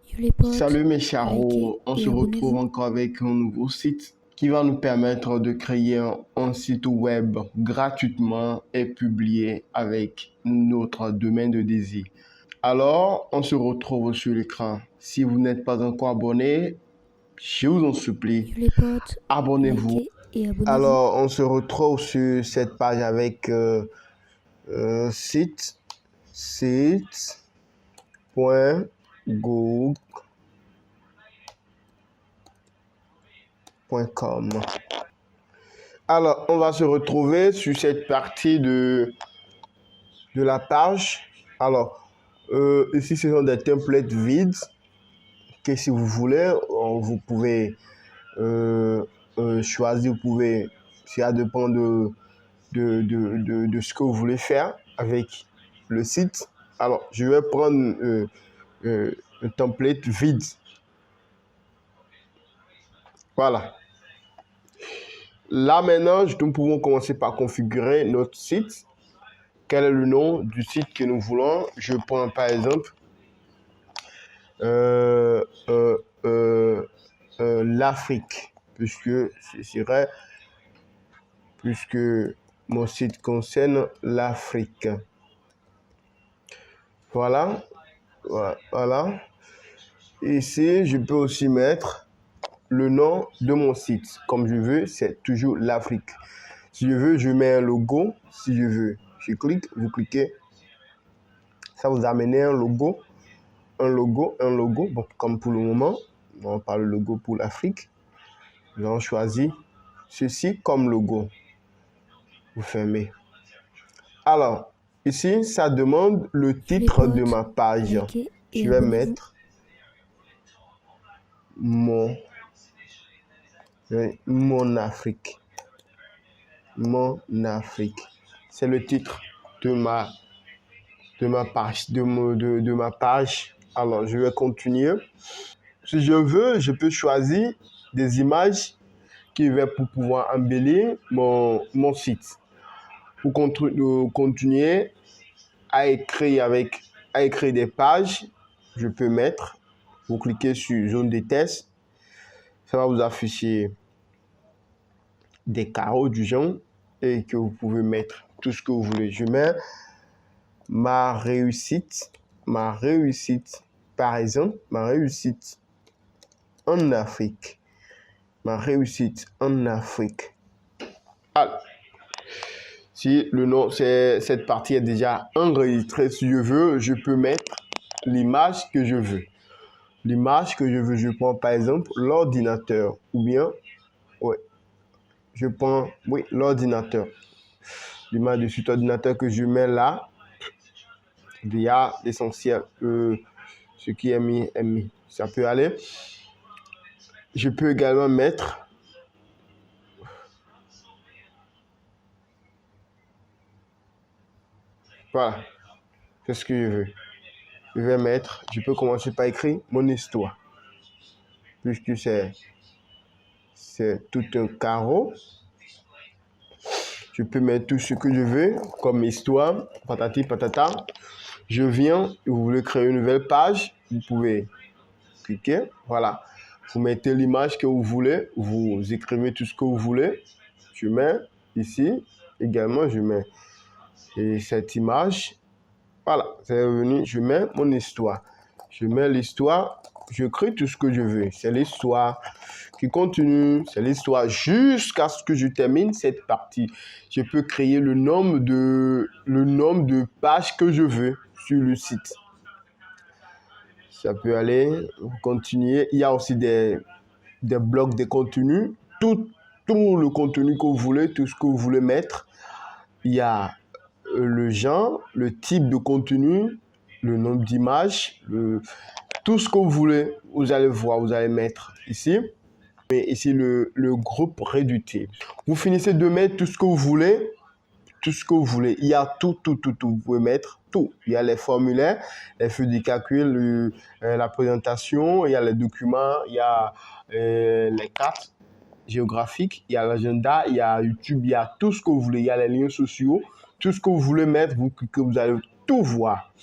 Yo les potes, Salut mes likez charros, on et se retrouve abonnez-vous. encore avec un nouveau site qui va nous permettre de créer un site web gratuitement et publier avec notre domaine de désir. Alors, on se retrouve sur l'écran. Si vous n'êtes pas encore abonné, je vous en supplie, Yo les potes, abonnez-vous. likez et abonnez-vous. Alors, on se retrouve sur cette page avec site.google.com. Alors, on va se retrouver sur cette partie de la page. Alors, ici, ce sont des templates vides que si vous voulez, vous pouvez choisir, vous pouvez, ça dépend de ce que vous voulez faire avec le site. Alors, je vais prendre un template vide. Voilà. Là, maintenant, nous pouvons commencer par configurer notre site. Quel est le nom du site que nous voulons? Je prends par exemple l'Afrique, puisque mon site concerne l'Afrique. Voilà. Voilà. Ici, je peux aussi mettre le nom de mon site. Comme je veux, c'est toujours l'Afrique. Si je veux, je mets un logo. Si je veux, je clique, vous cliquez. Ça vous amène un logo. Un logo. Bon, comme pour le moment, on parle de logo pour l'Afrique. Nous allons choisir ceci comme logo. Vous fermez. Alors, ici, ça demande le titre de ma page. Likez et Je vais abonnez-vous. mettre mon Afrique. Mon Afrique. C'est le titre de ma page. De ma page. Alors, je vais continuer. Si je veux, je peux choisir des images qui vont pour pouvoir embellir mon site. Pour continuer à écrire des pages, je peux mettre, vous cliquez sur zone de test, ça va vous afficher des carreaux du genre et que vous pouvez mettre tout ce que vous voulez. Je mets ma réussite, par exemple, ma réussite en Afrique. Ma réussite en Afrique. Alors, si le nom, cette partie est déjà enregistrée, si je veux, je peux mettre l'image que je veux. L'image que je veux, je prends par exemple l'ordinateur ou bien, ouais, je prends, oui, l'ordinateur. L'image de cet ordinateur que je mets là, il y a l'essentiel. Ce qui est mis, est mis. Ça peut aller. Je peux également mettre voilà, c'est ce que je veux. Je peux commencer par écrire mon histoire. Puisque c'est tout un carreau. Je peux mettre tout ce que je veux comme histoire, patati patata. Je viens, vous voulez créer une nouvelle page, vous pouvez cliquer, voilà. Vous mettez l'image que vous voulez, vous écrivez tout ce que vous voulez. Je mets ici, également je mets cette image. Voilà, c'est revenu, je mets mon histoire. Je mets l'histoire, je crée tout ce que je veux. C'est l'histoire qui continue, c'est l'histoire jusqu'à ce que je termine cette partie. Je peux créer le nombre de pages que je veux sur le site. Ça peut aller, vous continuez. Il y a aussi des blocs de contenu. Tout le contenu que vous voulez, tout ce que vous voulez mettre. Il y a le genre, le type de contenu, le nombre d'images, tout ce que vous voulez, vous allez voir, vous allez mettre ici. Mais ici, le groupe réductible. Vous finissez de mettre tout ce que vous voulez. Tout ce que vous voulez. Il y a tout. Vous pouvez mettre tout. Il y a les formulaires, les feuilles de calcul, la présentation, il y a les documents, il y a les cartes géographiques, il y a l'agenda, il y a YouTube, il y a tout ce que vous voulez. Il y a les liens sociaux. Tout ce que vous voulez mettre, vous allez tout voir.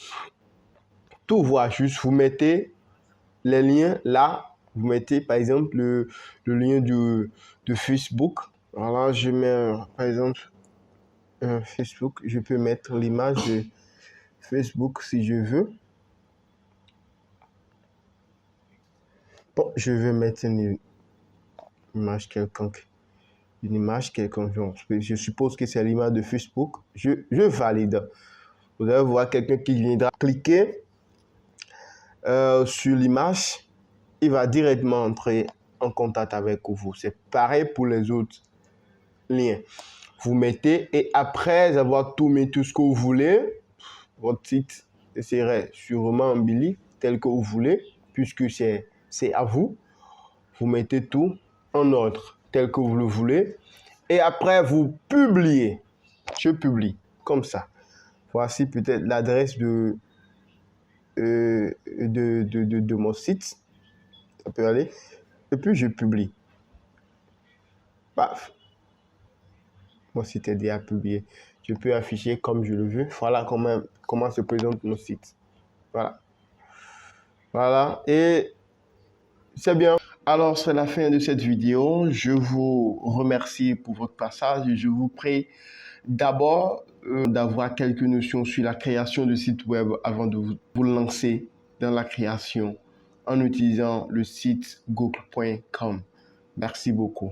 Tout voir. Juste vous mettez les liens là. Vous mettez par exemple le lien de Facebook. Voilà, je mets par exemple un Facebook. Je peux mettre l'image de Facebook si je veux. Bon, je vais mettre une image quelconque. Une image quelconque. Je suppose que c'est l'image de Facebook. Je valide. Vous allez voir quelqu'un qui viendra cliquer sur l'image. Il va directement entrer en contact avec vous. C'est pareil pour les autres liens. Vous mettez et après avoir tout mis tout ce que vous voulez, votre site serait sûrement embelli tel que vous voulez, puisque c'est à vous. Vous mettez tout en ordre tel que vous le voulez. Et après, vous publiez. Je publie comme ça. Voici peut-être l'adresse de mon site. Ça peut aller. Et puis, je publie. Paf. Mon site est déjà publié. Je peux afficher comme je le veux. Voilà comment se présente mon site. Voilà. Voilà. Et c'est bien. Alors, c'est la fin de cette vidéo. Je vous remercie pour votre passage et je vous prie d'abord d'avoir quelques notions sur la création de sites web avant de vous lancer dans la création en utilisant le site google.com. Merci beaucoup.